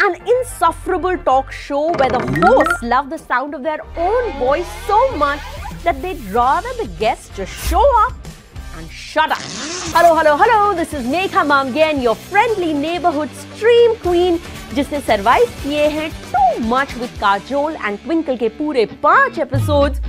an insufferable talk show where the hosts love the sound of their own voice so much that they'd rather the guests just show up and shut up. Hello, this is Megha Mamgen, your friendly neighborhood stream queen, जिसने survive किए हैं too much with Kajol and twinkle के पूरे 5 episodes.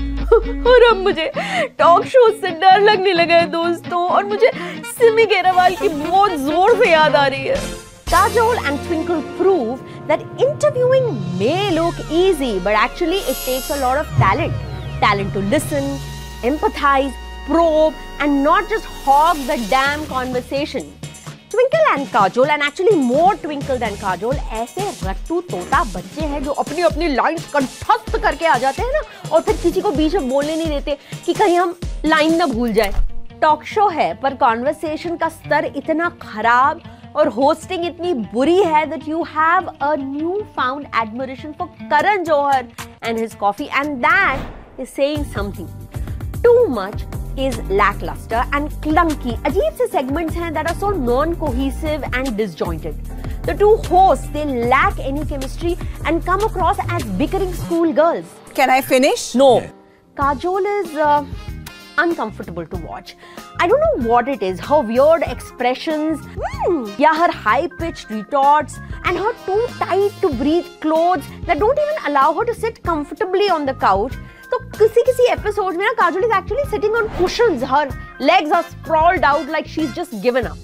और अब मुझे talk show से डर लगने लगा है दोस्तों, और मुझे सिमी गेरावाल की बहुत जोर से याद आ रही है। Kajol and Twinkle prove that interviewing may look easy, but actually it takes a lot of talent. Talent to listen, empathize, probe, and not just hog the damn conversation. Twinkle and Kajol, and actually more Twinkle than Kajol, ऐसे रट्टू तोता बच्चे हैं जो अपनी अपनी lines कंठस्थ करके आ जाते हैं ना, और फिर किसी को बीच में बोलने नहीं देते कि कहीं हम लाइन ना भूल जाए। टॉक शो है, पर कॉन्वर्सेशन का स्तर इतना खराब और होस्टिंग इतनी बुरी है that you have a newfound admiration for Karan Johar and his coffee, and that is saying something. Too much is lackluster and clunky. अजीब से segments हैं that are so non-cohesive and disjointed. The two hosts, they lack any chemistry and come across as bickering schoolgirls. Can I finish? No. Kajol is uncomfortable to watch. I don't know what it is. Her weird expressions, yeah, her high-pitched retorts, and her too tight to breathe clothes that don't even allow her to sit comfortably on the couch. So, किसी episodes में ना Kajol is actually sitting on cushions. Her legs are sprawled out like she's just given up.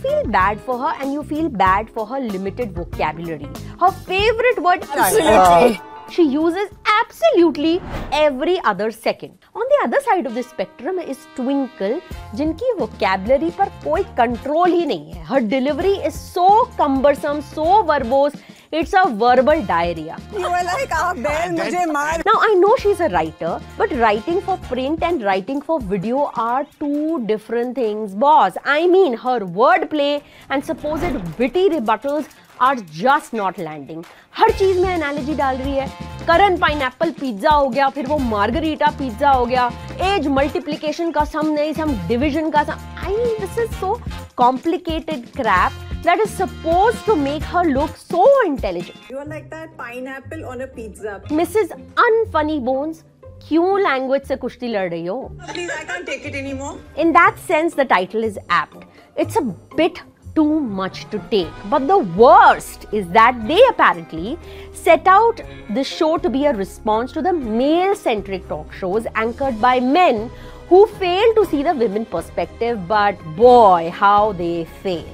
Feel bad for her, and you feel bad for her limited vocabulary. Her favorite word, absolutely. She uses absolutely every other second. On the other side of the spectrum is Twinkle, जिनकी vocabulary पर कोई control ही नहीं है. Her delivery is so cumbersome, so verbose. It's a verbal diarrhea. You were like, Belle, मुझे मार. Now I know she's a writer, but writing for print and writing for video are two different things, boss. I mean, her wordplay and supposed witty rebuttals are just not landing. हर चीज में analogy डाल रही है. करन pineapple pizza हो गया, फिर वो margarita pizza हो गया. एज मल्टीप्लिकेशन का सम नहीं, सम डिविजन का सम. I mean, this is so complicated crap that is supposed to make her look so intelligent. You are like that pineapple on a pizza. Mrs. Unfunny Bones, क्यों language से कुश्ती लड़ रही हो? Please, I can't take it anymore. In that sense, the title is apt. It's a bit too much to take. But the worst is that they apparently set out this show to be a response to the male-centric talk shows anchored by men who fail to see the women perspective, but boy, how they fail.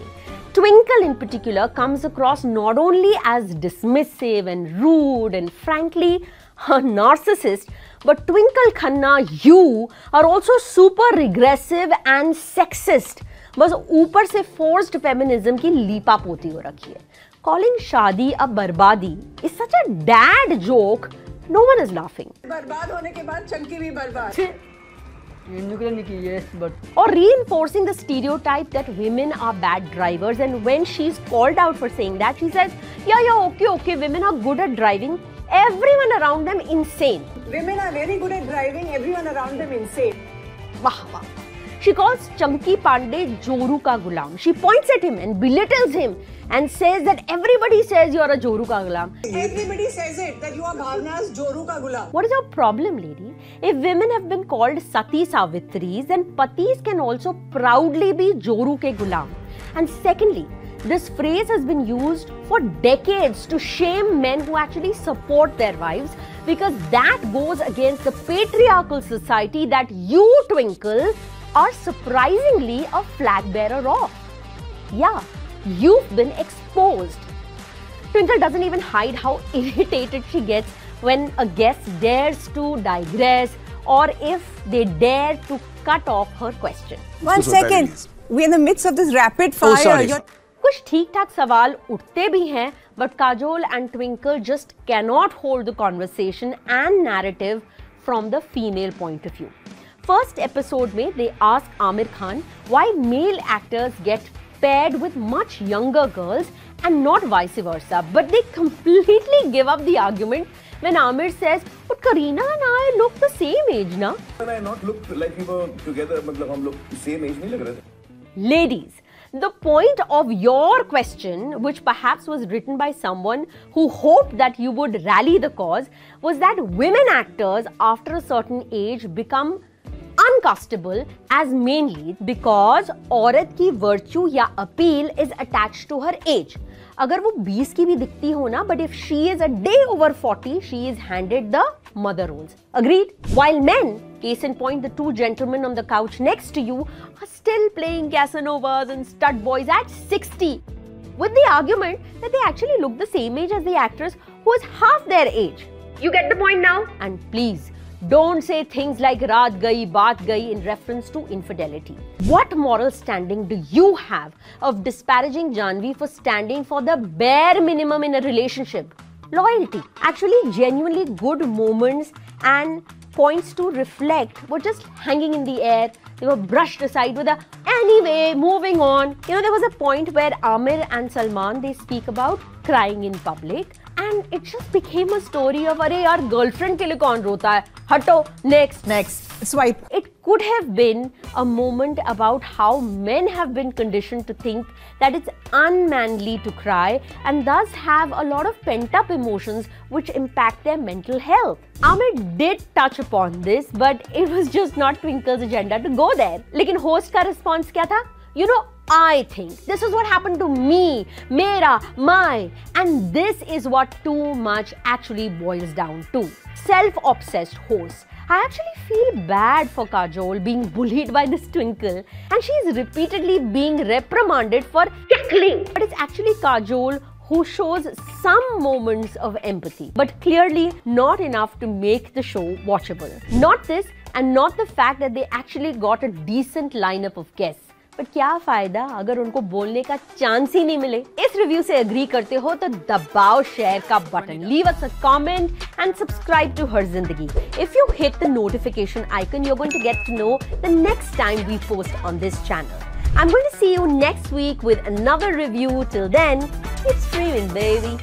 Twinkle in particular comes across not only as dismissive and rude and frankly a narcissist, but Twinkle Khanna, you are also super regressive and sexist. बस ऊपर से forced feminism की लीपा पोती हो रखी है. Calling शादी a बर्बादी is such a dad joke. No one is laughing. बर्बाद होने के बाद चंकी भी बर्बाद. Yes, but or reinforcing the stereotype that women are bad drivers, and when she's called out for saying that, she says, yeah, okay, women are good at driving, everyone around them insane. Women are very good at driving, everyone around them insane. Wah. She calls Chunky Pandey Joru ka gulam. She points at him and belittles him and says that everybody says you're a Joru ka gulam. Everybody says it, that you are Bhavna's Joru ka gulam. What is your problem, lady? If women have been called Sati Savitris, then Patis can also proudly be Joru ke gulam. And secondly, this phrase has been used for decades to shame men who actually support their wives, because that goes against the patriarchal society that you, Twinkle, are surprisingly a flag bearer of. Yeah, you've been exposed. Twinkle doesn't even hide how irritated she gets when a guest dares to digress, or if they dare to cut off her question. 1 second. We're in the midst of this rapid fire. sorry. कुछ ठीक-ठाक सवाल उठते भी हैं, but Kajol and Twinkle just cannot hold the conversation and narrative from the female point of view. First episode में they ask Aamir Khan why male actors get paired with much younger girls and not vice versa, but they completely give up the argument when Aamir says, but Kareena and I look the same age, na? And I not looked like we were together, मतलब हम लोग same age नहीं लग रहे थे. Ladies, The point of your question, which perhaps was written by someone who hoped that you would rally the cause, was that women actors after a certain age become uncastable as main lead because औरत की virtue या appeal is attached to her age. अगर वो 20 की भी दिखती हो ना, but if she is a day over 40, she is handed the mother roles. Agreed? While men, case in point, the two gentlemen on the couch next to you, are still playing Casanovas and stud boys at 60, with the argument that they actually look the same age as the actress who is half their age. You get the point now? And please, don't say things like raat gayi, baat gayi in reference to infidelity. What moral standing do you have of disparaging Janhvi for standing for the bare minimum in a relationship? Loyalty. Actually, genuinely good moments and points to reflect were just hanging in the air. They were brushed aside with a anyway, moving on. You know, there was a point where Aamir and Salman, they speak about crying in public. And it just became a story of, अरे यार girlfriend के लिए कौन रोता है? हटो, next, swipe. It could have been a moment about how men have been conditioned to think that it's unmanly to cry and thus have a lot of pent-up emotions which impact their mental health. Aamir did touch upon this, but it was just not Twinkle's agenda to go there. लेकिन host का response क्या था? You know, I think this is what happened to me, mera, my, and this is what too much actually boils down to. Self-obsessed host. I actually feel bad for Kajol being bullied by this Twinkle, and she is repeatedly being reprimanded for cackling. But it's actually Kajol who shows some moments of empathy, but clearly not enough to make the show watchable. Not this, and not the fact that they actually got a decent lineup of guests. पर क्या फायदा अगर उनको बोलने का chance ही नहीं मिले? इस रिव्यू से एग्री करते हो तो दबाओ शेयर का button, leave us a comment and subscribe to her Zindagi. If you hit the notification icon, you're going to get to know the next time we post on this channel. I'm going to see you next week with another review. Till then, keep streaming, baby.